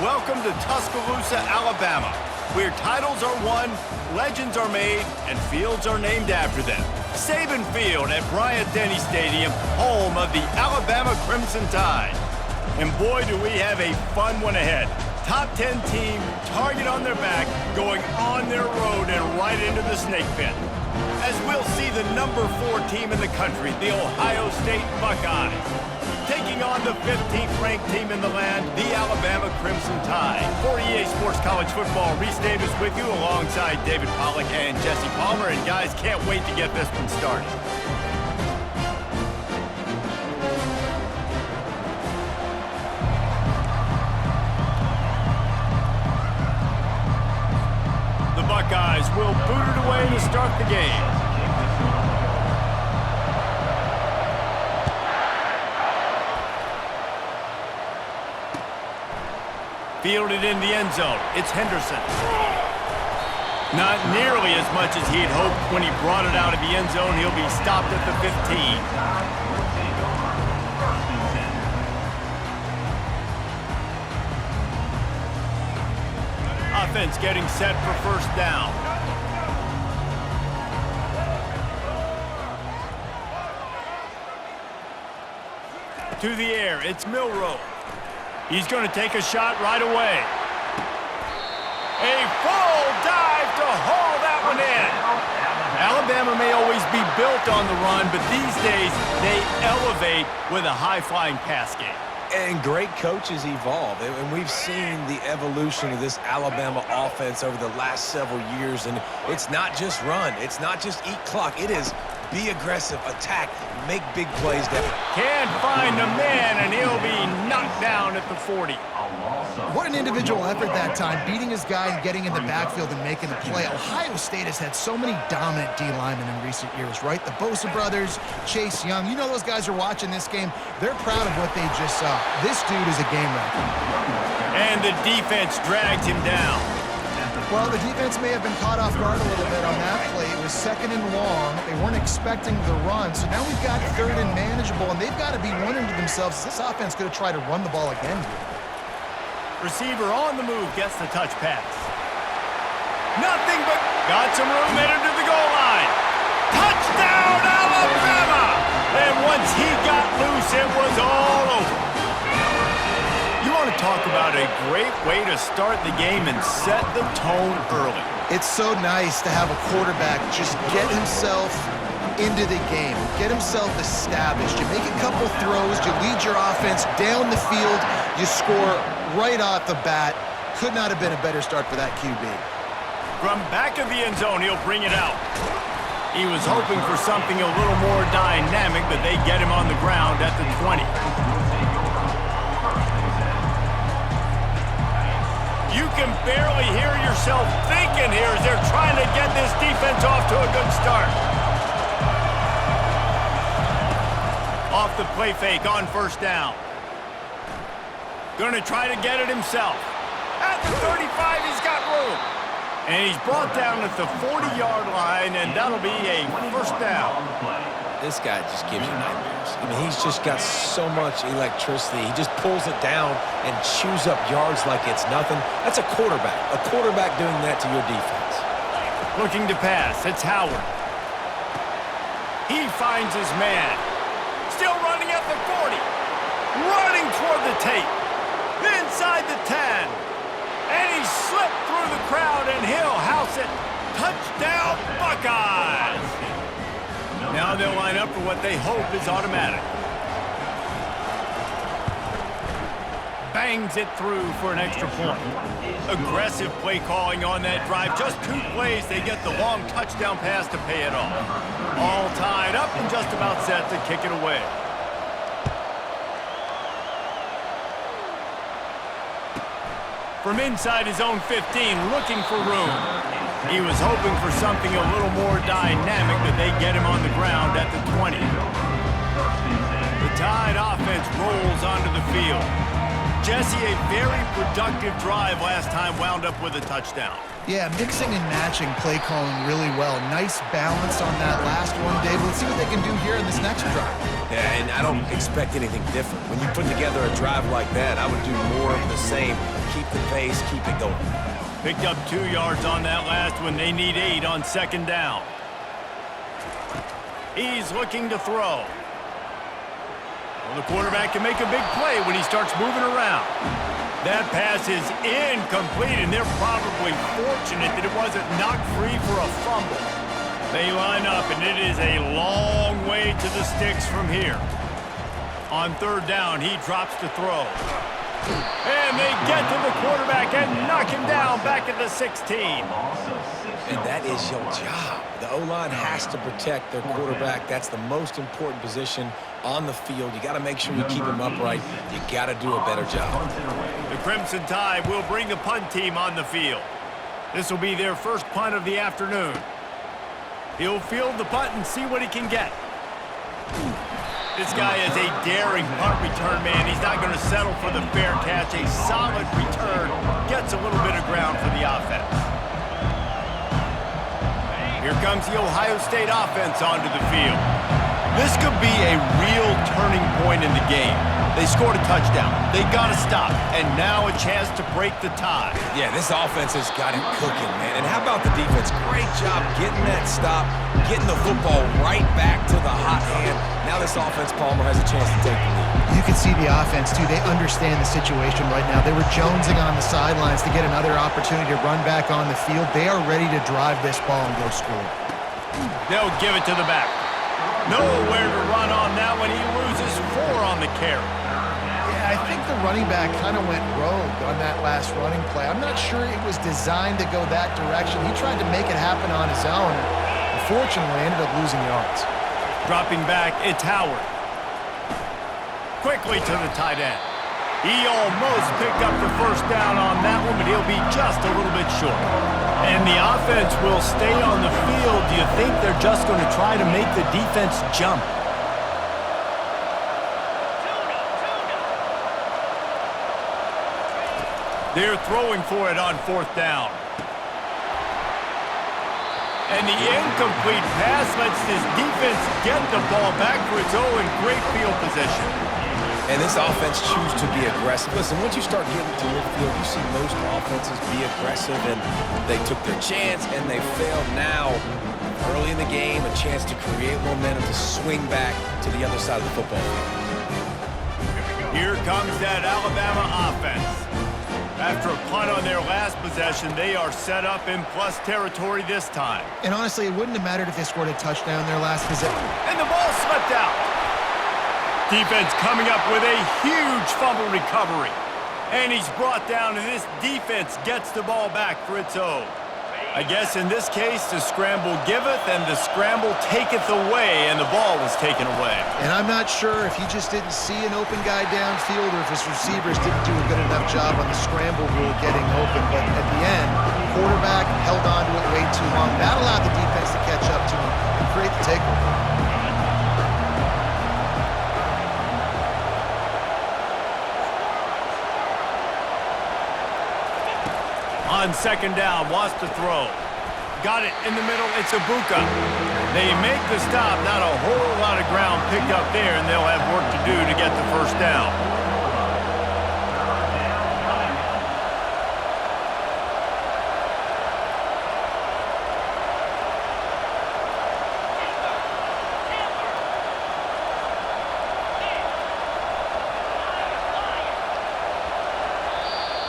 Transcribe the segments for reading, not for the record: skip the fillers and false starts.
Welcome to Tuscaloosa, Alabama, where titles are won, legends are made, and fields are named after them. Saban Field at Bryant-Denny Stadium, home of the Alabama Crimson Tide. And boy, do we have a fun one ahead. Top 10 team, target on their back, going on their road and right into the snake pit. As we'll see the number 4 team in the country, the Ohio State Buckeyes, taking on the 15th ranked team in the land, the Alabama Crimson Tide. For EA Sports College Football, Reese Davis with you alongside David Pollack and Jesse Palmer. And guys, can't wait to get this one started. The Buckeyes will boot it away to start the game. Fielded in the end zone. It's Henderson. Not nearly as much as he'd hoped when he brought it out of the end zone. He'll be stopped at the 15. Offense getting set for first down. To the air, it's Milroe. He's going to take a shot right away. A full dive to haul that one in. Alabama may always be built on the run, but these days they elevate with a high-flying pass game. And great coaches evolve, and we've seen the evolution of this Alabama offense over the last several years, and it's not just run, it's not just eat clock, it is be aggressive, attack, make big plays. Can't find a man, and he'll be knocked down at the 40. What an individual effort that time, beating his guy and getting in the backfield and making the play. Ohio State has had so many dominant D linemen in recent years, right? The Bosa brothers, Chase Young. You know those guys are watching this game. They're proud of what they just saw. This dude is a game wrecker. And the defense dragged him down. Well, the defense may have been caught off guard a little bit on that play. It was second and long. They weren't expecting the run. So now we've got third and manageable, and they've got to be wondering to themselves, is this offense going to try to run the ball again here? Receiver on the move gets the touch pass. Nothing but got some room headed to the goal line. Touchdown, Alabama! And once he got loose, it was all over. You want to talk about a great way to start the game and set the tone early. It's so nice to have a quarterback just get himself into the game, get himself established. You make a couple throws, you lead your offense down the field, you score right off the bat. Could not have been a better start for that QB. From back of the end zone, he'll bring it out. He was hoping for something a little more dynamic, but they get him on the ground at the 20. You can barely hear yourself thinking here as they're trying to get this defense off to a good start. Off the play fake on first down. Going to try to get it himself. At the 35, he's got room. And he's brought down at the 40-yard line, and that'll be a first down. This guy just gives you nightmares. I mean, he's just got so much electricity. He just pulls it down and chews up yards like it's nothing. That's a quarterback. A quarterback doing that to your defense. Looking to pass. It's Howard. He finds his man. Still running at the 40. Running toward the tape. Inside the 10. And he slipped through the crowd, and he'll house it. Touchdown, Buckeyes! Now they'll line up for what they hope is automatic. Bangs it through for an extra point. Aggressive play calling on that drive. Just 2 plays, they get the long touchdown pass to pay it off. All tied up and just about set to kick it away. From inside his own 15, looking for room. He was hoping for something a little more dynamic, but they get him on the ground at the 20. The Tide offense rolls onto the field. Jesse, a very productive drive last time wound up with a touchdown. Yeah, mixing and matching play calling really well. Nice balance on that last one, Dave. Let's see what they can do here in this next drive. Yeah, and I don't expect anything different. When you put together a drive like that, I would do more of the same. Keep the pace, keep it going. Picked up 2 yards on that last one. They need 8 on second down. He's looking to throw. Well, the quarterback can make a big play when he starts moving around. That pass is incomplete, and they're probably fortunate that it wasn't knocked free for a fumble. They line up, and it is a long way to the sticks from here. On third down, he drops to throw. And they get to the quarterback and knock him down back at the 16. And that is your job. The O-line has to protect their quarterback. That's the most important position on the field. You got to make sure you keep him upright. You got to do a better job. The Crimson Tide will bring the punt team on the field. This will be their first punt of the afternoon. He'll field the punt and see what he can get. This guy is a daring punt return man. He's not going to settle for the fair catch. A solid return gets a little bit of ground for the offense. Here comes the Ohio State offense onto the field. This could be a real turning point in the game. They scored a touchdown. They got to stop. And now a chance to break the tie. Yeah, this offense has got it cooking, man. And how about the defense? Great job getting that stop, getting the football right back to the hot hand. Now this offense, Palmer, has a chance to take the lead. You can see the offense, too. They understand the situation right now. They were jonesing on the sidelines to get another opportunity to run back on the field. They are ready to drive this ball and go score. They'll give it to the back. Nowhere to run on that one. He loses 4 on the carry. Yeah, I think the running back kind of went rogue on that last running play. I'm not sure it was designed to go that direction. He tried to make it happen on his own. Unfortunately, ended up losing yards. Dropping back, it's Howard. Quickly to the tight end. He almost picked up the first down on that one, but he'll be just a little bit short. And the offense will stay on the field. Do you think they're just going to try to make the defense jump? They're throwing for it on fourth down. And the incomplete pass lets this defense get the ball back for its own great field position. And this offense choose to be aggressive. Listen, once you start getting to midfield, you see most offenses be aggressive, and they took their chance, and they failed now. Early in the game, a chance to create momentum to swing back to the other side of the football field. Here comes that Alabama offense. After a punt on their last possession, they are set up in plus territory this time. And honestly, it wouldn't have mattered if they scored a touchdown their last possession. And the ball slipped out. Defense coming up with a huge fumble recovery. And he's brought down, and this defense gets the ball back for its own. I guess in this case, the scramble giveth and the scramble taketh away, and the ball was taken away. And I'm not sure if he just didn't see an open guy downfield or if his receivers didn't do a good enough job on the scramble rule getting open. But at the end, quarterback held on to it way too long. That allowed the defense to catch up to him and create the takeaway. On second down, wants to throw. Got it in the middle, it's Ibuka. They make the stop, not a whole lot of ground picked up there, and they'll have work to do to get the first down.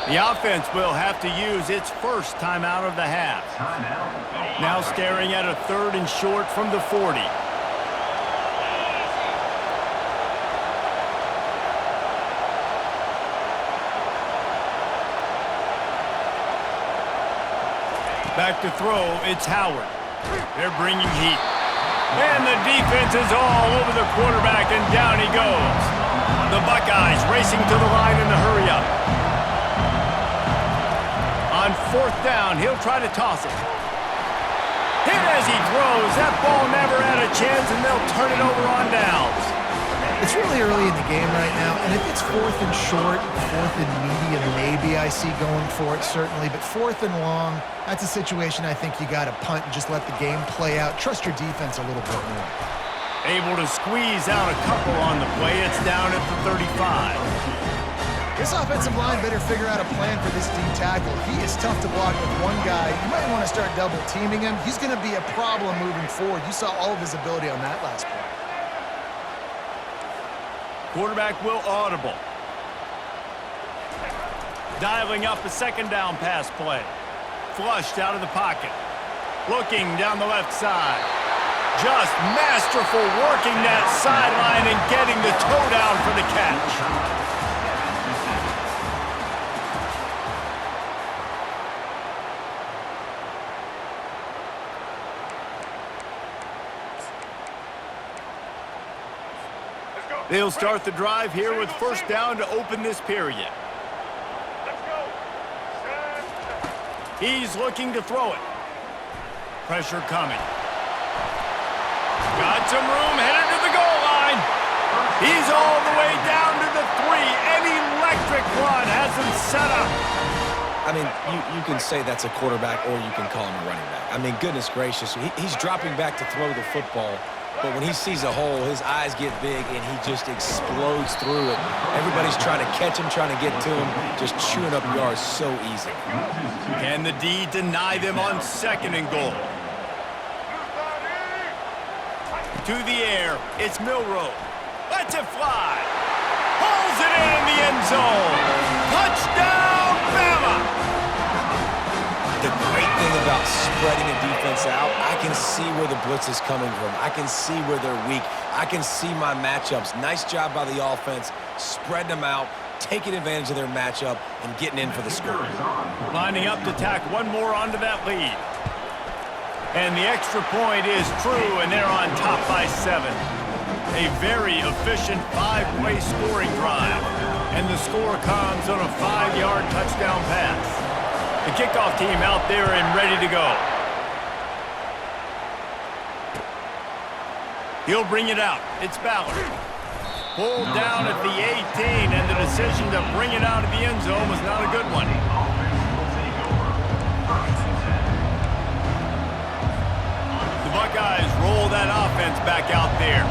The offense will have to use its first timeout of the half. Now staring at a 3rd and short from the 40. Back to throw, it's Howard. They're bringing heat. And the defense is all over the quarterback, and down he goes. The Buckeyes racing to the line in the hurry-up. On 4th down, he'll try to toss it. Hit as he throws. That ball never had a chance, and they'll turn it over on downs. It's really early in the game right now, and if it's 4th and short, 4th and medium, maybe I see going for it, certainly. But 4th and long, that's a situation I think you got to punt and just let the game play out. Trust your defense a little bit more. Able to squeeze out a couple on the play. It's down at the 35. This offensive line better figure out a plan for this D tackle. He is tough to block with one guy. You might want to start double teaming him. He's going to be a problem moving forward. You saw all of his ability on that last play. Quarterback will audible. Dialing up a second down pass play. Flushed out of the pocket. Looking down the left side. Just masterful working that sideline and getting the toe down for the catch. They'll start the drive here with first down to open this period. He's looking to throw it. Pressure coming. Got some room, headed to the goal line. He's all the way down to the 3. An electric run has him set up. I mean, you can say that's a quarterback or you can call him a running back. I mean, goodness gracious, he's dropping back to throw the football. But when he sees a hole, his eyes get big, and he just explodes through it. Everybody's trying to catch him, trying to get to him, just chewing up yards so easy. Can the D deny them on second and goal? To the air, it's Milroe. Lets it fly. Pulls it in the end zone. Touchdown, Bama! The great thing about spreading a defense out, I can see where the blitz is coming from. I can see where they're weak. I can see my matchups. Nice job by the offense, spreading them out, taking advantage of their matchup, and getting in for the score. Lining up to tack one more onto that lead. And the extra point is true, and they're on top by 7. A very efficient 5-play scoring drive. And the score comes on a 5-yard touchdown pass. The kickoff team out there and ready to go. He'll bring it out. It's Ballard. Pulled down at the 18, and the decision to bring it out of the end zone was not a good one. The Buckeyes roll that offense back out there.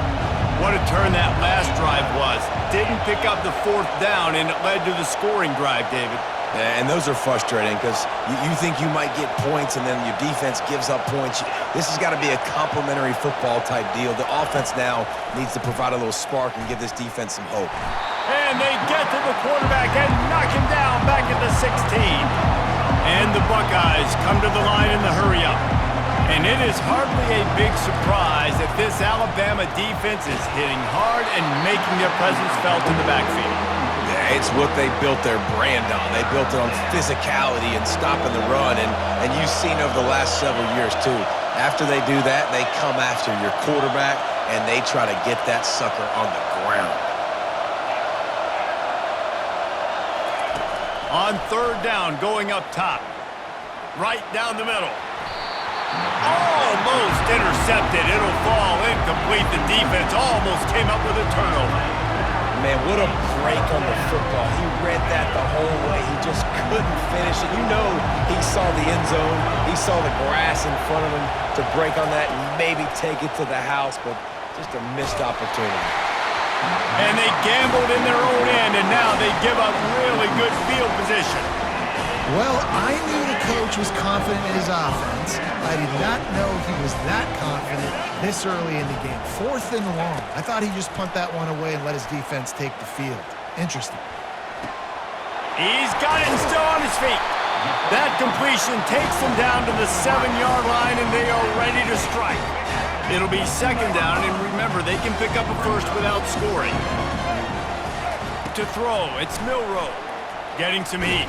What a turn that last drive was. Didn't pick up the 4th down, and it led to the scoring drive, David. And those are frustrating because you think you might get points and then your defense gives up points. This has got to be a complementary football type deal. The offense now needs to provide a little spark and give this defense some hope. And they get to the quarterback and knock him down back at the 16. And the Buckeyes come to the line in the hurry up. And it is hardly a big surprise that this Alabama defense is hitting hard and making their presence felt in the backfield. It's what they built their brand on. They built it on physicality and stopping the run, and you've seen over the last several years, too. After they do that, they come after your quarterback, and they try to get that sucker on the ground. On 3rd down, going up top. Right down the middle. Almost intercepted. It'll fall incomplete. The defense almost came up with a turnover. Man, what a break on the football. He read that the whole way. He just couldn't finish it. You know he saw the end zone. He saw the grass in front of him to break on that and maybe take it to the house, but just a missed opportunity. And they gambled in their own end, and now they give up really good field position. Well, I knew the coach was confident in his offense. I did not know he was that confident this early in the game. 4th and long. I thought he'd just punt that one away and let his defense take the field. Interesting. He's got it and still on his feet. That completion takes them down to the 7-yard line, and they are ready to strike. It'll be 2nd down, and remember, they can pick up a first without scoring. To throw, it's Milroe. Getting some heat.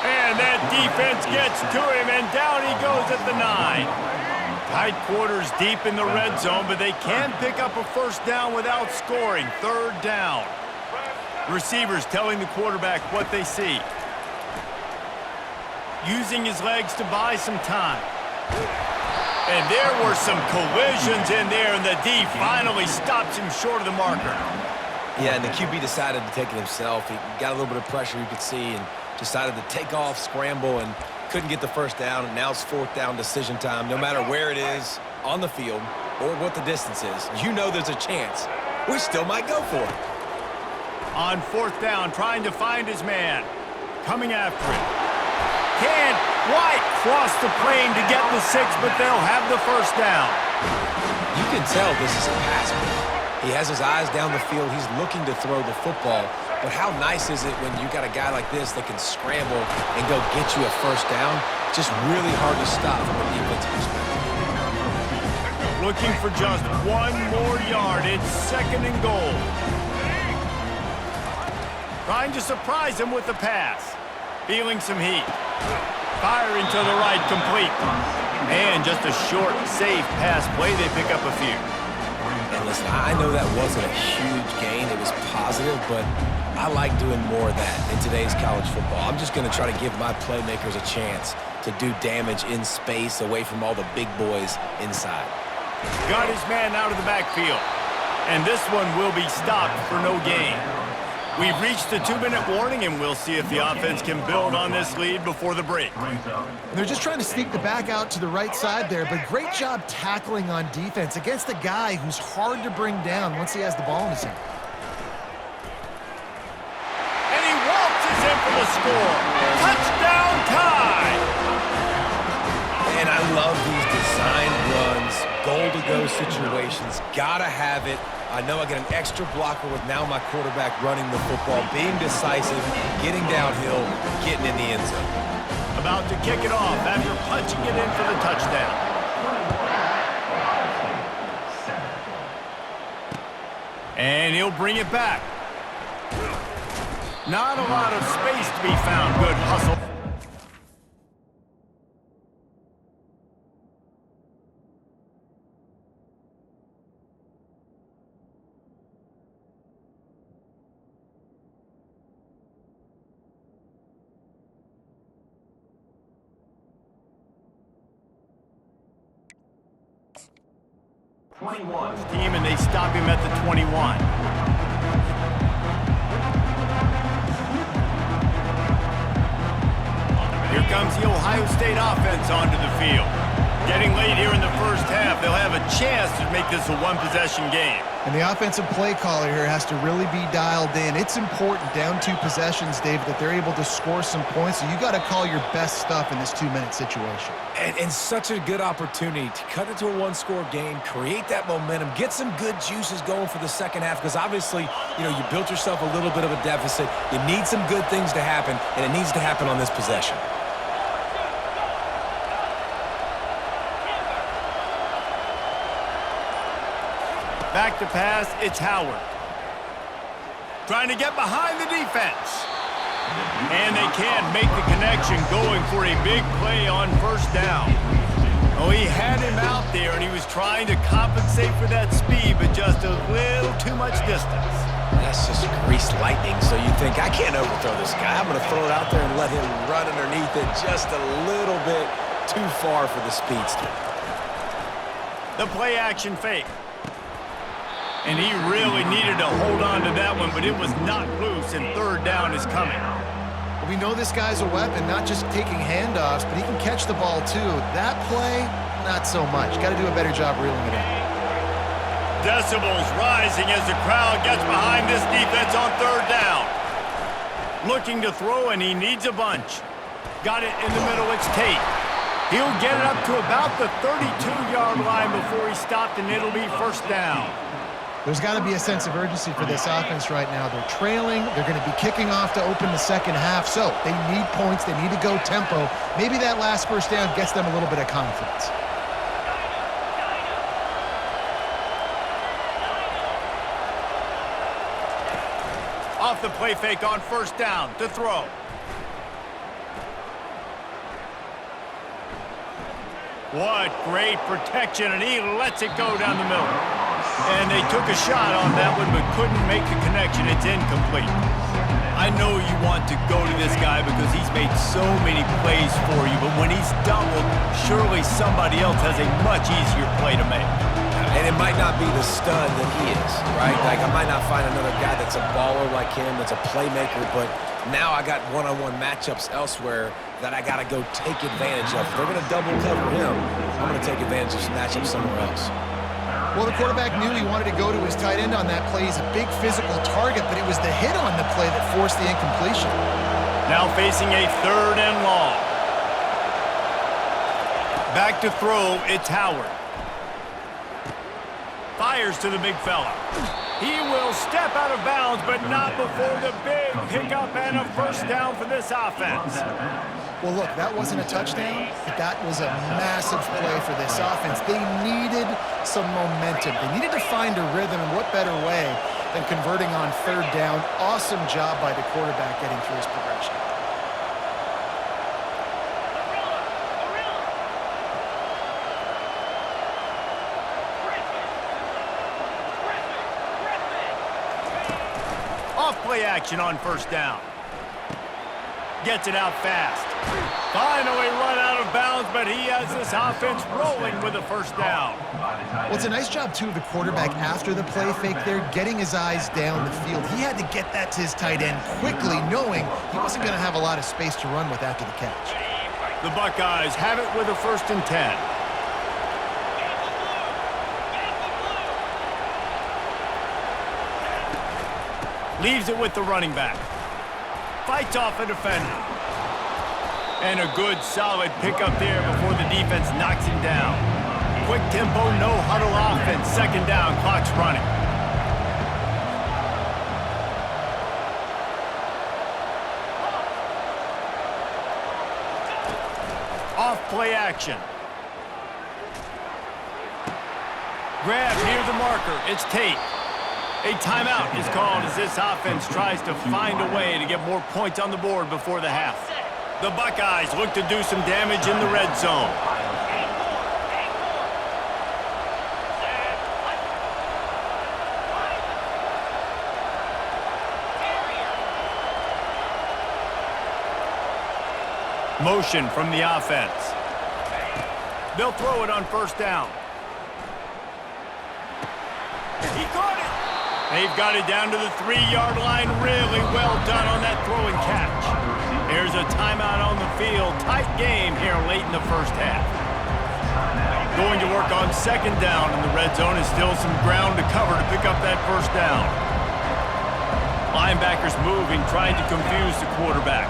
And that defense gets to him, and down he goes at the 9. Tight quarters deep in the red zone, but they can pick up a first down without scoring. 3rd down. Receivers telling the quarterback what they see. Using his legs to buy some time. And there were some collisions in there, and the D finally stops him short of the marker. Yeah, and the QB decided to take it himself. He got a little bit of pressure, you could see, and decided to take off, scramble, and couldn't get the first down. And now it's 4th down decision time. No matter where it is on the field, or what the distance is. You know there's a chance. We still might go for it. On fourth down, trying to find his man. Coming after it. Can't quite cross the plane to get the 6, but they'll have the first down. You can tell this is a pass play. He has his eyes down the field. He's looking to throw the football. But how nice is it when you got a guy like this that can scramble and go get you a first down? Just really hard to stop from a defensive perspective. Looking for just one more yard. It's 2nd and goal. Trying to surprise him with the pass. Feeling some heat. Firing to the right, complete. And just a short, safe pass play. They pick up a few. And listen, I know that wasn't a huge gain. It was positive, but I like doing more of that in today's college football. I'm just going to try to give my playmakers a chance to do damage in space away from all the big boys inside. Got his man out of the backfield. And this one will be stopped for no gain. We've reached the 2-minute warning, and we'll see if the offense can build on this lead before the break. They're just trying to sneak the back out to the right side there, but great job tackling on defense against a guy who's hard to bring down once he has the ball in his hand. And he waltzes in for the score. Touchdown tie! And I love these design runs, goal-to-go situations. Gotta have it. I know I get an extra blocker with now my quarterback running the football, being decisive, getting downhill, getting in the end zone. About to kick it off after punching it in for the touchdown. And he'll bring it back. Not a lot of space to be found. Good hustle. Team, and they stop him at the 21. Here comes the Ohio State offense onto the field. Getting late here in the first half, they'll have a chance to make this a one-possession game. And the offensive play caller here has to really be dialed in. It's important down 2 possessions, David, that they're able to score some points. So you got to call your best stuff in this 2-minute situation. And such a good opportunity to cut it to a one-score game, create that momentum, get some good juices going for the second half, because obviously, you built yourself a little bit of a deficit. You need some good things to happen, and it needs to happen on this possession. Back to pass, it's Howard. Trying to get behind the defense. And they can't make the connection, going for a big play on first down. Oh, he had him out there, and he was trying to compensate for that speed, but just a little too much distance. That's just greased lightning, so you think, I can't overthrow this guy. I'm going to throw it out there and let him run underneath it just a little bit too far for the speedster. The play action fake. And he really needed to hold on to that one, but it was not loose, and third down is coming. Well, we know this guy's a weapon, not just taking handoffs, but he can catch the ball too. That play, not so much. Got to do a better job reeling it in. Decibels rising as the crowd gets behind this defense on third down. Looking to throw, and he needs a bunch. Got it in the middle, it's Tate. He'll get it up to about the 32-yard line before he stopped, and it'll be first down. There's got to be a sense of urgency for this offense right now. They're trailing. They're going to be kicking off to open the second half. So they need points. They need to go tempo. Maybe that last first down gets them a little bit of confidence. Off the play fake on first down to throw. What great protection, and he lets it go down the middle. And they took a shot on that one, but couldn't make the connection. It's incomplete. I know you want to go to this guy because he's made so many plays for you, but when he's doubled, surely somebody else has a much easier play to make. And it might not be the stud that he is, right? Like, I might not find another guy that's a baller like him, that's a playmaker, but now I got one-on-one matchups elsewhere that I got to go take advantage of. If they're going to double cover him, I'm going to take advantage of some matchups somewhere else. Well, the quarterback knew he wanted to go to his tight end on that play. He's a big physical target, but it was the hit on the play that forced the incompletion. Now facing a 3rd and long. Back to throw, it's Howard. Fires to the big fella. He will step out of bounds, but not before the big pickup and a first down for this offense. Well, look, that wasn't a touchdown, but that was a massive play for this offense. They needed some momentum. They needed to find a rhythm, and what better way than converting on 3rd down. Awesome job by the quarterback getting through his progression. Off-play action on 1st down. Gets it out fast. Finally run out of bounds, but he has this offense rolling with a 1st down. Well, it's a nice job, too, of the quarterback after the play fake there, getting his eyes down the field. He had to get that to his tight end quickly, knowing he wasn't going to have a lot of space to run with after the catch. The Buckeyes have it with a 1st and 10. Leaves it with the running back. Fights off a defender. And a good, solid pickup there before the defense knocks him down. Quick tempo, no huddle offense. 2nd down, clock's running. Off play action. Grab near the marker. It's Tate. A timeout is called as this offense tries to find a way to get more points on the board before the half. The Buckeyes look to do some damage in the red zone. Motion from the offense. They'll throw it on 1st down. He caught it. They've got it down to the 3-yard line. Really well done on that throw and catch. Here's a timeout on the field. Tight game here late in the 1st half. Going to work on 2nd down in the red zone. Is still some ground to cover to pick up that 1st down. Linebackers moving, trying to confuse the quarterback.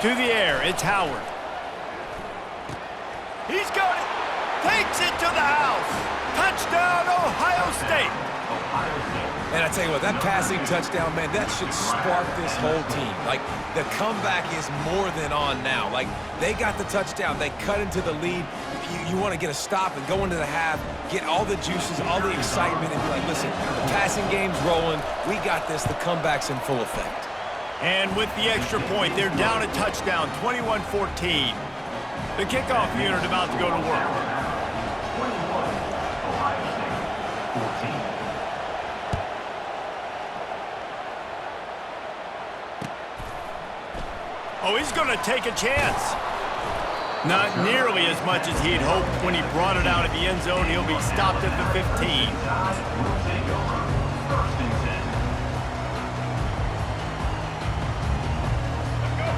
To the air, it's Howard. He's got it. Takes it to the house. Touchdown, Ohio State. And I tell you what, that passing touchdown, man, that should spark this whole team. Like, the comeback is more than on now. Like, they got the touchdown. They cut into the lead. You want to get a stop and go into the half, get all the juices, all the excitement, and be like, listen, the passing game's rolling. We got this. The comeback's in full effect. And with the extra point, they're down a touchdown, 21-14. The kickoff unit about to go to work. Oh, he's going to take a chance. Not nearly as much as he'd hoped when he brought it out of the end zone. He'll be stopped at the 15.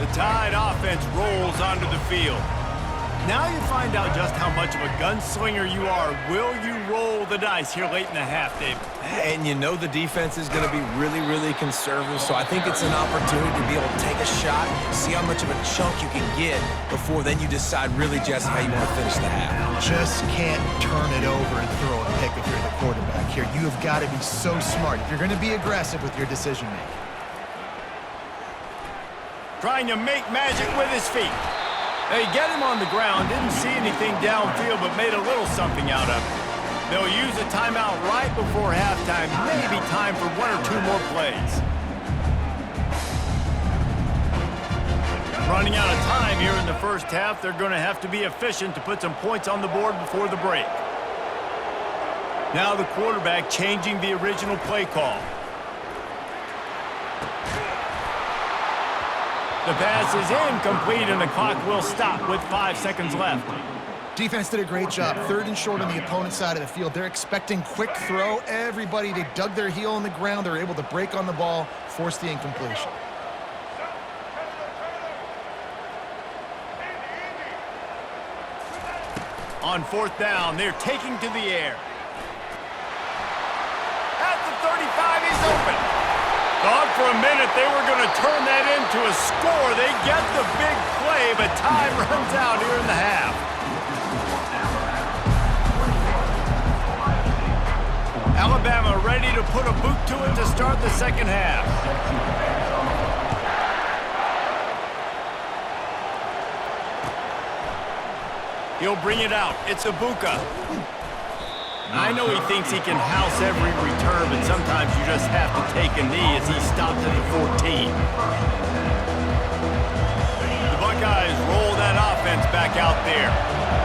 The Tide offense rolls onto the field. Now you find out just how much of a gunslinger you are. Will you roll the dice here late in the half, David? And you know the defense is going to be really, really conservative, so I think it's an opportunity to be able to take a shot, see how much of a chunk you can get before then you decide really just how you want to finish the half. Just can't turn it over and throw a pick if you're the quarterback here. You have got to be so smart if you're going to be aggressive with your decision-making. Trying to make magic with his feet. They get him on the ground, didn't see anything downfield, but made a little something out of it. They'll use a timeout right before halftime, maybe time for 1 or 2 more plays. Running out of time here in the first half, they're going to have to be efficient to put some points on the board before the break. Now the quarterback changing the original play call. The pass is incomplete, and the clock will stop with 5 seconds left. Defense did a great job. 3rd and short on the opponent's side of the field. They're expecting quick throw. Everybody, they dug their heel in the ground. They're able to break on the ball, force the incompletion. On 4th down, they're taking to the air. At the 35, he's open. Thought for a minute they were going to turn that into a score. They get the big play, but time runs out here in the half. Alabama ready to put a boot to it to start the second half. He'll bring it out. It's Ibuka. I know he thinks he can house every return, but sometimes you just have to take a knee as he stops at the 14. The Buckeyes roll that offense back out there.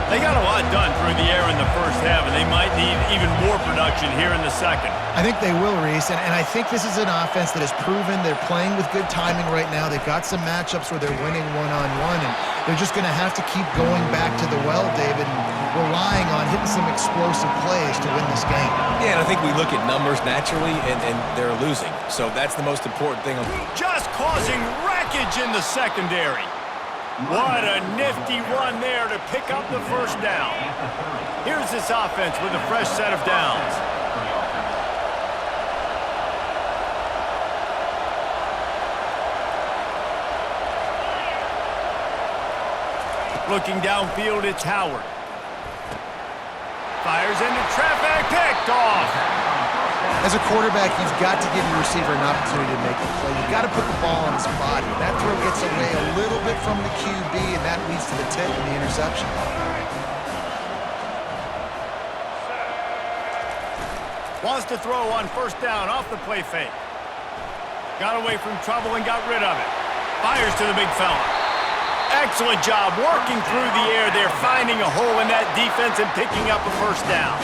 They got a lot done through the air in the first half, and they might need even more production here in the second. I think they will, Reese, and I think this is an offense that has proven they're playing with good timing right now. They've got some matchups where they're winning one-on-one, and they're just going to have to keep going back to the well, David, and relying on hitting some explosive plays to win this game. Yeah, and I think we look at numbers naturally, and they're losing. So that's the most important thing. Just causing wreckage in the secondary. What a nifty run there to pick up the first down. Here's this offense with a fresh set of downs. Looking downfield, it's Howard. Fires into traffic, picked off. As a quarterback, you've got to give your receiver an opportunity to make the play. You've got to put the ball on his body. That throw gets away a little bit from the QB, and that leads to the tip and the interception. Wants to throw on 1st down off the play fake. Got away from trouble and got rid of it. Fires to the big fella. Excellent job working through the air there, finding a hole in that defense and picking up a 1st down.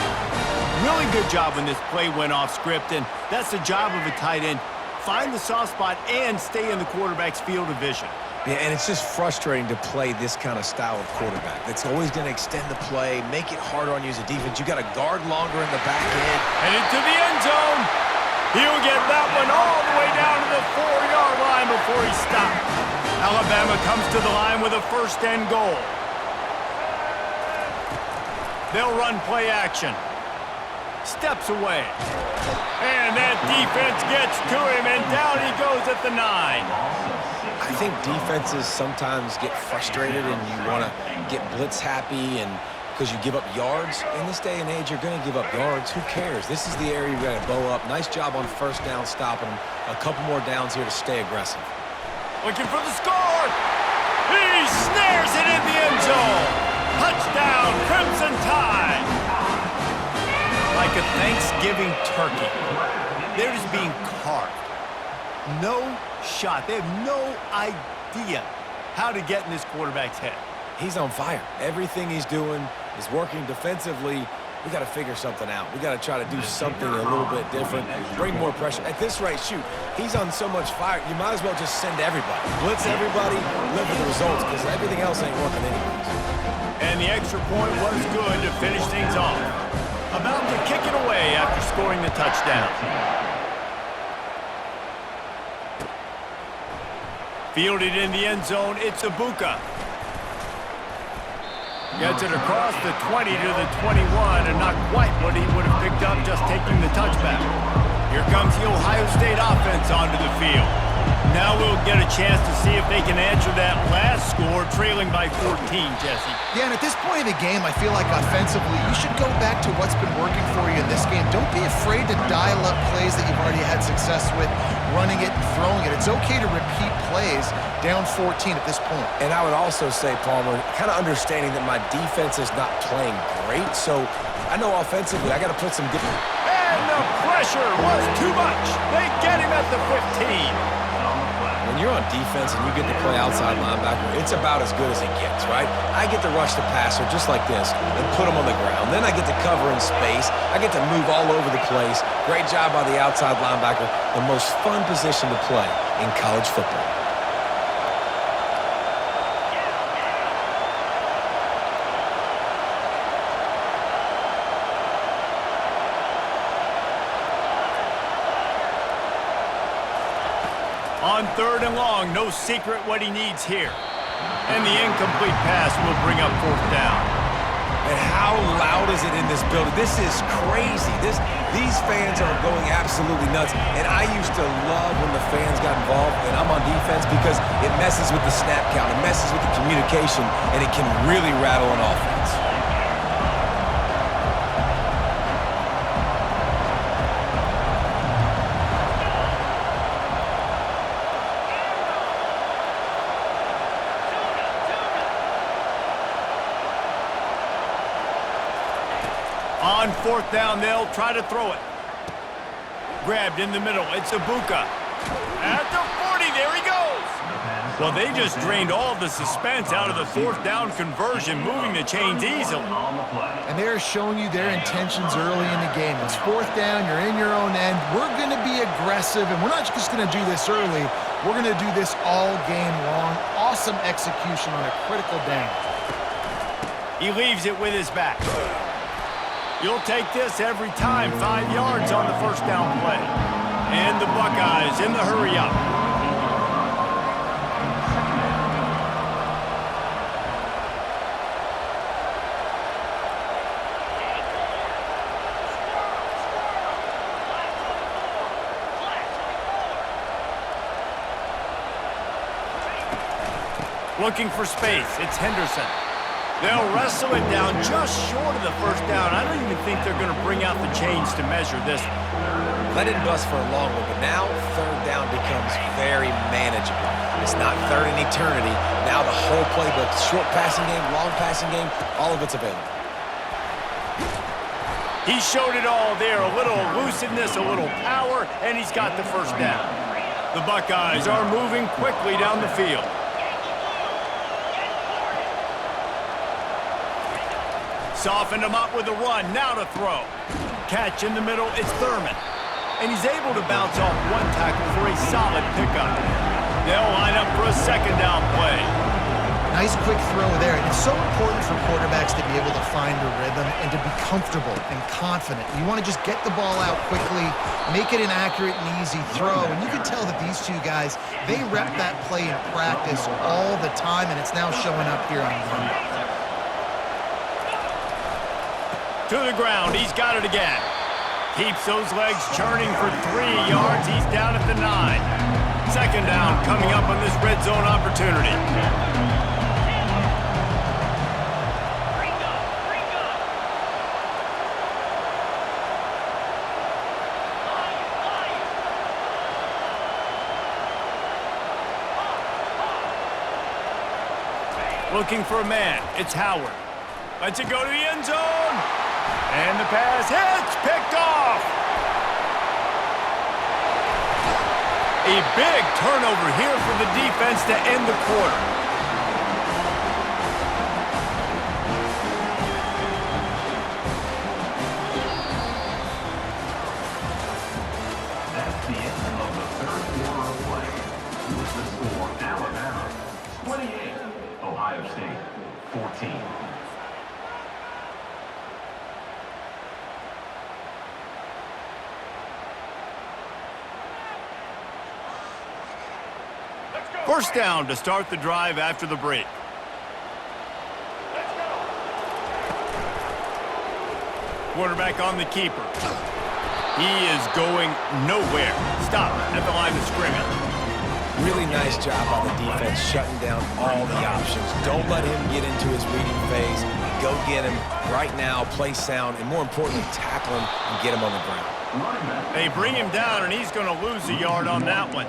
Really good job when this play went off script, and that's the job of a tight end. Find the soft spot and stay in the quarterback's field of vision. Yeah, and it's just frustrating to play this kind of style of quarterback. That's always going to extend the play, make it harder on you as a defense. You got to guard longer in the back end. Headed to the end zone. He'll get that one all the way down to the 4-yard line before he stopped. Alabama comes to the line with a 1st and goal. They'll run play action. Steps away. And that defense gets to him, and down he goes at the 9. I think defenses sometimes get frustrated and you want to get blitz happy and because you give up yards. In this day and age, you're going to give up yards. Who cares? This is the area you've got to bow up. Nice job on 1st down stopping him. A couple more downs here to stay aggressive. Looking for the score. He snares it in the end zone. Touchdown, Crimson Tide. Like a Thanksgiving turkey, they're just being carved. No shot. They have no idea how to get in this quarterback's head. He's on fire. Everything he's doing is working defensively. We got to figure something out. We got to try to do something a little bit different, bring more pressure. At this rate, shoot, he's on so much fire, you might as well just send everybody. Blitz everybody, live with the results, because everything else ain't working anyways. And the extra point was good to finish things off. About to kick it away after scoring the touchdown. Fielded in the end zone, it's Ibuka. Gets it across the 20 to the 21, and not quite what he would have picked up just taking the touchback. Here comes the Ohio State offense onto the field. Now we'll get a chance to see if they can answer that last score, trailing by 14, Jesse. Yeah, and at this point in the game, I feel like offensively, you should go back to what's been working for you in this game. Don't be afraid to dial up plays that you've already had success with, running it and throwing it. It's okay to repeat plays down 14 at this point. And I would also say, Palmer, kind of understanding that my defense is not playing great, so I know offensively I got to put some good... And the pressure was too much. They get him at the 15. When you're on defense and you get to play outside linebacker, it's about as good as it gets, right? I get to rush the passer just like this and put him on the ground. Then I get to cover in space. I get to move all over the place. Great job by the outside linebacker. The most fun position to play in college football. On 3rd and long, no secret what he needs here. And the incomplete pass will bring up 4th down. And how loud is it in this building? This is crazy. These fans are going absolutely nuts. And I used to love when the fans got involved, and I'm on defense, because it messes with the snap count, it messes with the communication, and it can really rattle an offense. On 4th down, they'll try to throw it. Grabbed in the middle. It's Ibuka. At the 40, there he goes. Well, they just drained all the suspense out of the 4th down conversion, moving the chains easily. And they're showing you their intentions early in the game. It's 4th down, you're in your own end. We're going to be aggressive, and we're not just going to do this early. We're going to do this all game long. Awesome execution on a critical down. He leaves it with his back. You'll take this every time. 5 yards on the 1st down play. And the Buckeyes in the hurry up. Looking for space. It's Henderson. They'll wrestle it down just short of the 1st down. I don't even think they're going to bring out the chains to measure this. Let it bust for a long one, but now 3rd down becomes very manageable. It's not 3rd in eternity. Now the whole playbook, short passing game, long passing game, all of it's available. He showed it all there. A little elusiveness, a little power, and he's got the 1st down. The Buckeyes are moving quickly down the field. Softened him up with a run, now to throw. Catch in the middle, it's Thurman. And he's able to bounce off one tackle for a solid pickup. They'll line up for a 2nd down play. Nice quick throw there. And it's so important for quarterbacks to be able to find a rhythm and to be comfortable and confident. You want to just get the ball out quickly, make it an accurate and easy throw. And you can tell that these two guys, they rep that play in practice all the time, and it's now showing up here on Monday. To the ground, he's got it again. Keeps those legs churning for 3 yards. He's down at the 9. 2nd down coming up on this red zone opportunity. Looking for a man. It's Howard. Lets it go to the end zone. And the pass hits, picked off. A big turnover here for the defense to end the quarter. That's the end of the 3rd quarter of play. With the score, Alabama 28, Ohio State 14. First down to start the drive after the break. Quarterback on the keeper. He is going nowhere. Stop at the line of scrimmage. Really nice job by the defense shutting down all the options. Don't let him get into his reading phase. Go get him right now, play sound, and more importantly, tackle him and get him on the ground. They bring him down, and he's going to lose a yard on that one.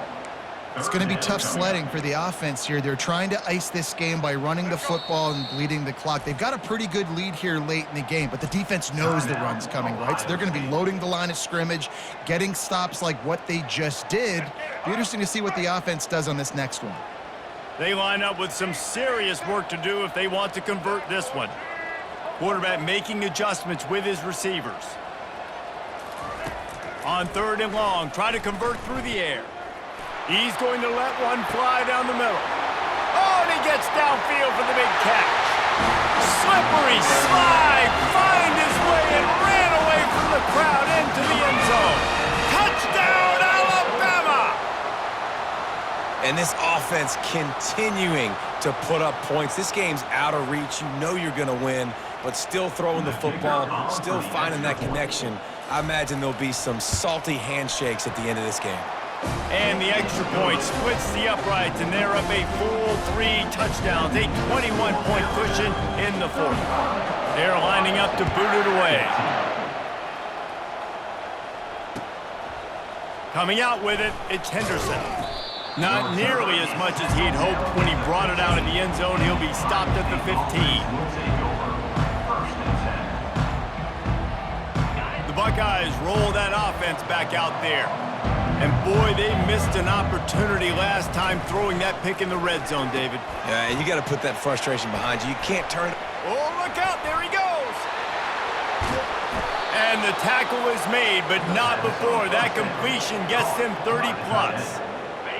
It's going to be tough sledding for the offense here. They're trying to ice this game by running the football and bleeding the clock. They've got a pretty good lead here late in the game, but the defense knows the run's coming, right? So they're going to be loading the line of scrimmage, getting stops like what they just did. Be interesting to see what the offense does on this next one. They line up with some serious work to do if they want to convert this one. Quarterback making adjustments with his receivers. On 3rd and long, try to convert through the air. He's going to let one fly down the middle. Oh, and he gets downfield for the big catch. Slippery slide, find his way and ran away from the crowd into the end zone. Touchdown, Alabama! And this offense continuing to put up points. This game's out of reach. You know you're going to win, but still throwing the football, still finding that connection. I imagine there'll be some salty handshakes at the end of this game. And the extra point splits the uprights, and they're up a full 3 touchdowns, a 21-point cushion in the fourth. They're lining up to boot it away. Coming out with it, it's Henderson. Not nearly as much as he'd hoped when he brought it out in the end zone. He'll be stopped at the 15. Buckeyes roll that offense back out there. And boy, they missed an opportunity last time throwing that pick in the red zone, David. Yeah, and you got to put that frustration behind you. You can't turn it. Oh, look out, there he goes. And the tackle is made, but not before that completion gets them 30+.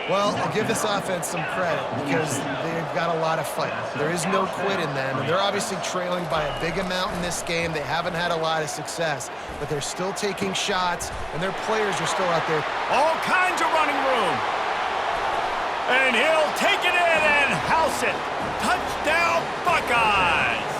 Well, I'll give this offense some credit because they've got a lot of fight. There is no quit in them, and they're obviously trailing by a big amount in this game. They haven't had a lot of success, but they're still taking shots, and their players are still out there. All kinds of running room. And he'll take it in and house it. Touchdown, Buckeyes!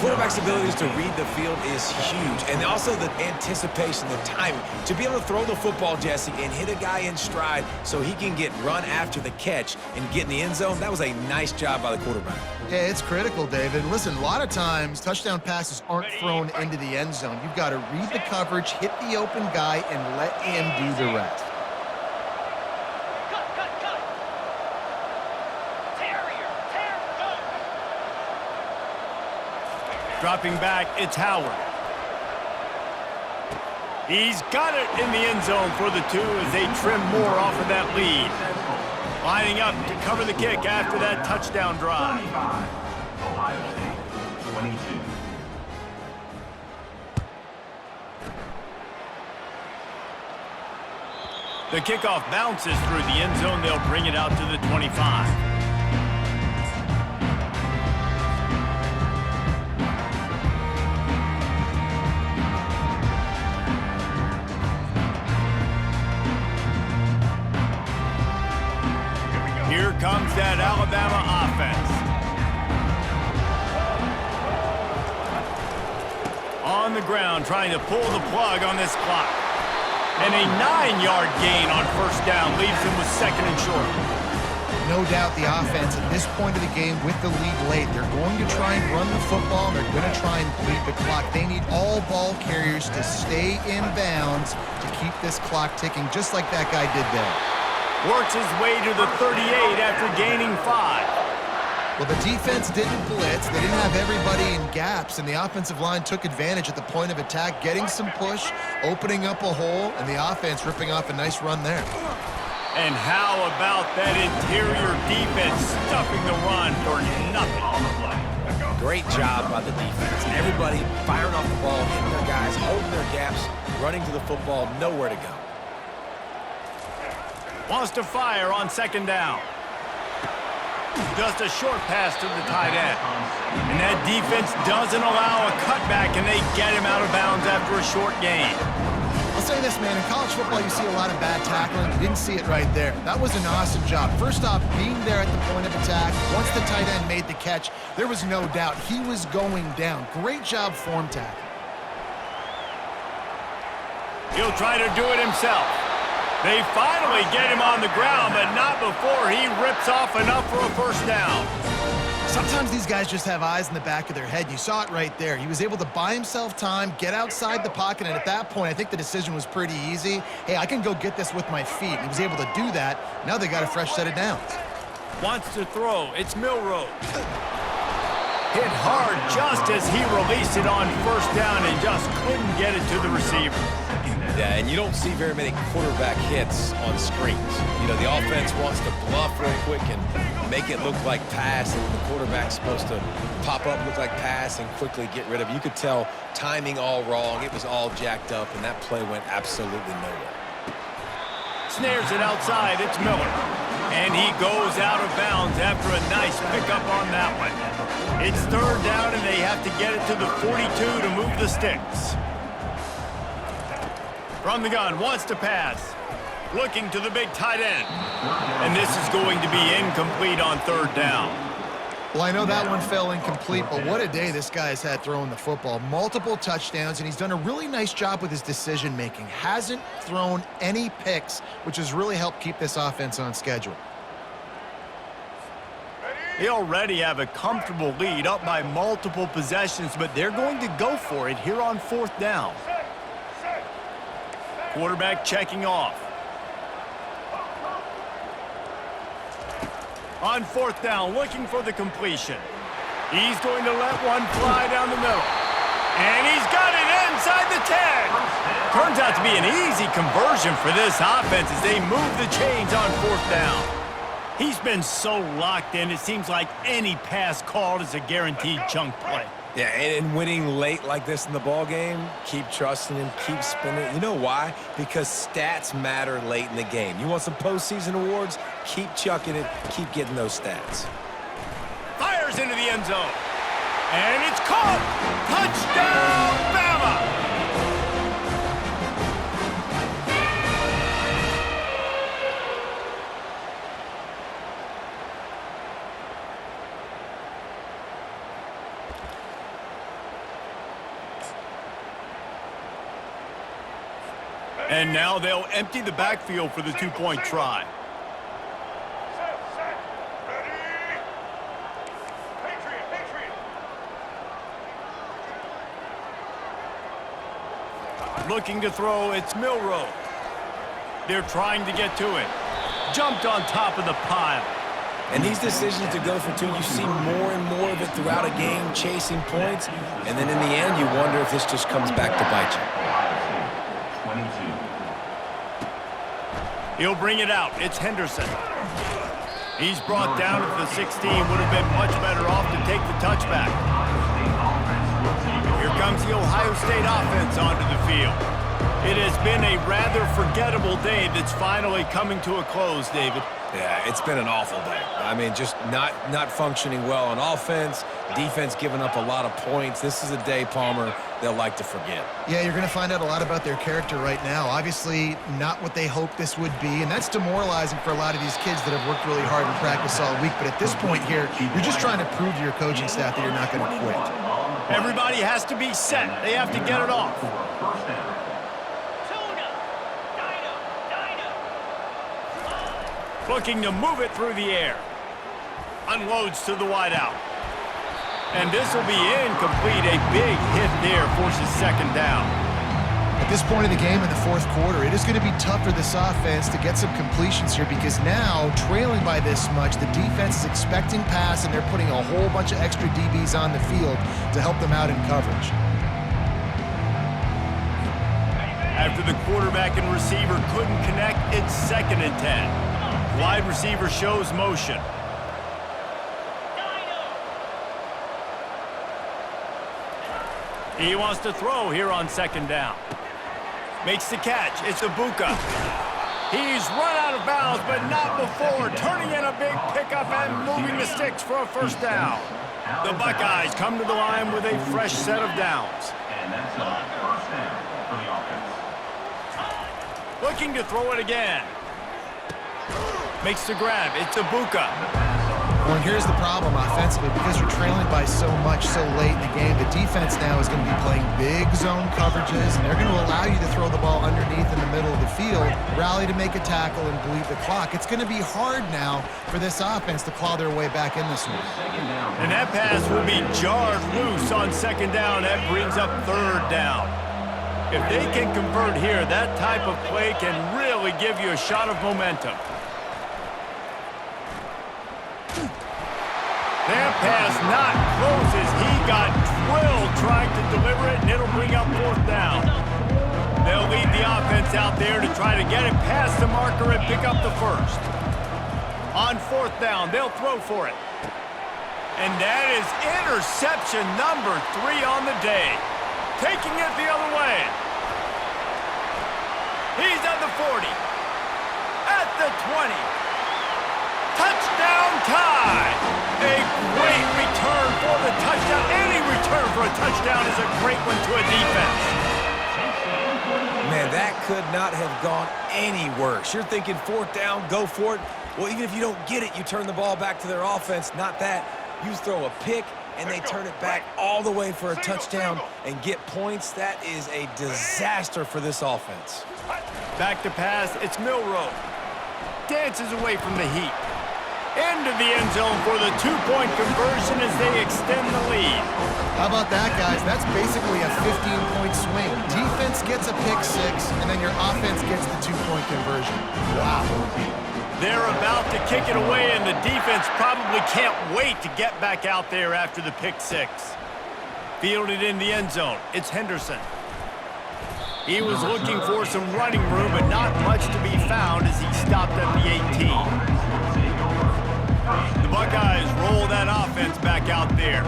Quarterback's abilities to read the field is huge, and also the anticipation, the timing. To be able to throw the football, Jesse, and hit a guy in stride so he can get run after the catch and get in the end zone, that was a nice job by the quarterback. Yeah, it's critical, David. Listen, a lot of times touchdown passes aren't thrown into the end zone. You've got to read the coverage, hit the open guy, and let him do the rest. Dropping back, it's Howard. He's got it in the end zone for the 2 as they trim more off of that lead. Lining up to cover the kick after that touchdown drive. Ohio State, 22. The kickoff bounces through the end zone. They'll bring it out to the 25. Here comes that Alabama offense. On the ground, trying to pull the plug on this clock. And a 9-yard gain on first down leaves them with 2nd and short. No doubt the offense at this point of the game with the lead late, they're going to try and run the football, and they're going to try and bleed the clock. They need all ball carriers to stay in bounds to keep this clock ticking, just like that guy did there. Works his way to the 38 after gaining 5. Well, the defense didn't blitz. They didn't have everybody in gaps, and the offensive line took advantage at the point of attack, getting some push, opening up a hole, and the offense ripping off a nice run there. And how about that interior defense stuffing the run for nothing? Great job by the defense. Everybody firing off the ball, hitting their guys, holding their gaps, running to the football, nowhere to go. Wants to fire on 2nd down. Just a short pass to the tight end. And that defense doesn't allow a cutback, and they get him out of bounds after a short gain. I'll say this, man. In college football, you see a lot of bad tackling. You didn't see it right there. That was an awesome job. First off, being there at the point of attack. Once the tight end made the catch, there was no doubt he was going down. Great job form tackling. He'll try to do it himself. They finally get him on the ground, but not before he rips off enough for a first down. Sometimes these guys just have eyes in the back of their head. You saw it right there. He was able to buy himself time, get outside the pocket, and at that point, I think the decision was pretty easy. Hey, I can go get this with my feet. And he was able to do that. Now they got a fresh set of downs. Wants to throw. It's Milroe. Hit hard just as he released it on first down and just couldn't get it to the receiver. Yeah, and you don't see very many quarterback hits on screens. You know, the offense wants to bluff real quick and make it look like pass, and the quarterback's supposed to pop up, look like pass, and quickly get rid of it. You could tell timing all wrong. It was all jacked up, and that play went absolutely nowhere. Snares it outside. It's Miller. And he goes out of bounds after a nice pickup on that one. It's 3rd down, and they have to get it to the 42 to move the sticks. From the gun, wants to pass. Looking to the big tight end. And this is going to be incomplete on third down. Well, I know that one fell incomplete, but what a day this guy has had throwing the football. Multiple touchdowns, and he's done a really nice job with his decision-making. Hasn't thrown any picks, which has really helped keep this offense on schedule. They already have a comfortable lead up by multiple possessions, but they're going to go for it here on fourth down. Quarterback checking off. On fourth down, looking for the completion. He's going to let one fly down the middle. And he's got it inside the 10. Turns out to be an easy conversion for this offense as they move the chains on fourth down. He's been so locked in, it seems like any pass called is a guaranteed chunk play. Yeah, and winning late like this in the ball game, keep trusting him, keep spinning. You know why? Because stats matter late in the game. You want some postseason awards? Keep chucking it, keep getting those stats. Fires into the end zone. And it's caught! Touchdown, Bama! And now they'll empty the backfield for the two-point try. Looking to throw, it's Milroe. They're trying to get to it. Jumped on top of the pile. And these decisions to go for two, you see more and more of it throughout a game, chasing points. And then in the end, you wonder if this just comes back to bite you. He'll bring it out. It's Henderson. He's brought down at the 16. Would have been much better off to take the touchback. Here comes the Ohio State offense onto the field. It has been a rather forgettable day that's finally coming to a close, David. Yeah, it's been an awful day. I mean, just not functioning well on offense, defense giving up a lot of points. This is a day, Palmer, they'll like to forget. Yeah, you're going to find out a lot about their character right now. Obviously, not what they hoped this would be, and that's demoralizing for a lot of these kids that have worked really hard in practice all week. But at this point here, you're just trying to prove to your coaching staff that you're not going to quit. Everybody has to be set. They have to get it off. Looking to move it through the air. Unloads to the wideout. And this will be incomplete. A big hit there forces second down. At this point in the game in the fourth quarter, it is going to be tough for this offense to get some completions here because now, trailing by this much, the defense is expecting pass and they're putting a whole bunch of extra DBs on the field to help them out in coverage. After the quarterback and receiver couldn't connect, it's 2nd and 10. Wide receiver shows motion. He wants to throw here on 2nd down. Makes the catch. It's Ibuka. He's run out of bounds, but not before turning in a big pickup and moving the sticks for a first down. The Buckeyes come to the line with a fresh set of downs. And that's a first down for the offense. Looking to throw it again. Makes the grab. It's Ibuka. Well, and here's the problem offensively. Because you're trailing by so much so late in the game, the defense now is going to be playing big zone coverages, and they're going to allow you to throw the ball underneath in the middle of the field, rally to make a tackle, and bleed the clock. It's going to be hard now for this offense to claw their way back in this one. And that pass will be jarred loose on 2nd down. That brings up 3rd down. If they can convert here, that type of play can really give you a shot of momentum. That pass not closes. He got drilled trying to deliver it, and it'll bring up 4th down. They'll lead the offense out there to try to get it past the marker and pick up the first. On 4th down, they'll throw for it. And that is interception number 3 on the day. Taking it the other way. He's at the 40. At the 20. Touchdown tie! A great return for the touchdown. Any return for a touchdown is a great one to a defense. Man, that could not have gone any worse. You're thinking fourth down, go for it. Well, even if you don't get it, you turn the ball back to their offense. Not that. You throw a pick, and they turn it back all the way for a touchdown and get points. That is a disaster for this offense. Back to pass, it's Milroe. Dances away from the heat. Into the end zone for the two-point conversion as they extend the lead. How about that, guys? That's basically a 15-point swing. Defense gets a pick six, and then your offense gets the two-point conversion. Wow. They're about to kick it away, and the defense probably can't wait to get back out there after the pick six. Fielded in the end zone. It's Henderson. He was looking for some running room, but not much to be found as he stopped at the 18. The Buckeyes roll that offense back out there.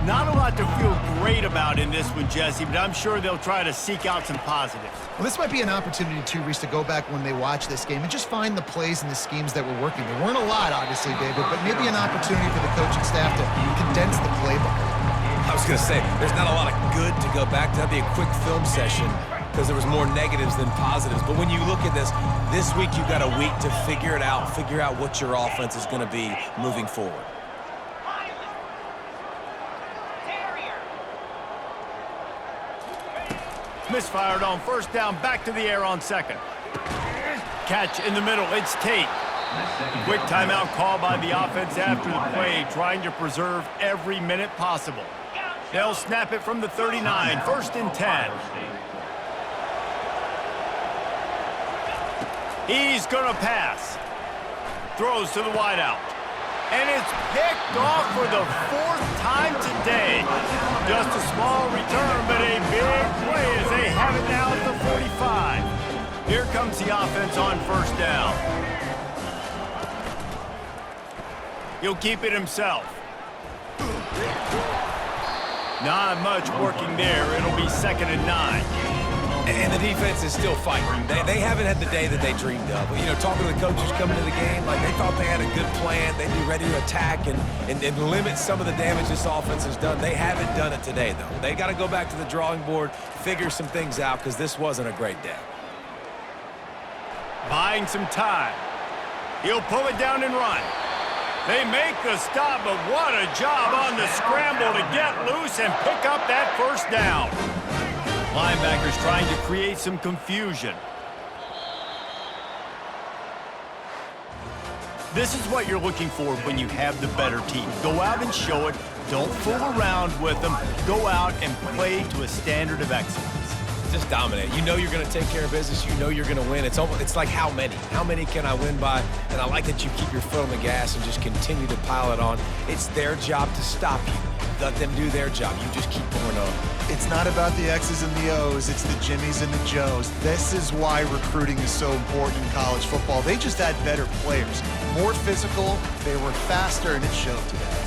Not a lot to feel great about in this one, Jesse, but I'm sure they'll try to seek out some positives. Well, this might be an opportunity, too, Reese, to go back when they watch this game and just find the plays and the schemes that were working. There weren't a lot, obviously, David, but maybe an opportunity for the coaching staff to condense the playbook. I was going to say, there's not a lot of good to go back to. That'd be a quick film session because there was more negatives than positives. But when you look at this week you've got a week to figure it out, figure out what your offense is going to be moving forward. Misfired on first down, back to the air on second. Catch in the middle, it's Tate. Quick timeout call by the offense after the play, trying to preserve every minute possible. They'll snap it from the 39, first and 10. He's gonna pass. Throws to the wideout. And it's picked off for the fourth time today. Just a small return, but a big play as they have it now at the 45. Here comes the offense on first down. He'll keep it himself. Not much working there. It'll be second and 9. And the defense is still fighting. They haven't had the day that they dreamed of. You know, talking to the coaches coming to the game, like they thought they had a good plan. They'd be ready to attack and limit some of the damage this offense has done. They haven't done it today, though. They got to go back to the drawing board, figure some things out, because this wasn't a great day. Buying some time. He'll pull it down and run. They make the stop, but what a job on the scramble to get loose and pick up that first down. Linebackers trying to create some confusion. This is what you're looking for when you have the better team. Go out and show it. Don't fool around with them. Go out and play to a standard of excellence. Just dominate. You know you're going to take care of business. You know you're going to win. It's like how many? How many can I win by? And I like that you keep your foot on the gas and just continue to pile it on. It's their job to stop you. Let them do their job. You just keep going on. It's not about the X's and the O's. It's the Jimmies and the Joes. This is why recruiting is so important in college football. They just had better players. More physical. They were faster, and it showed today.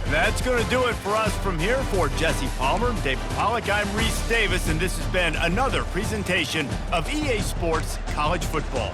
That's going to do it for us from here. For Jesse Palmer, David Pollack, I'm Reese Davis, and this has been another presentation of EA Sports College Football.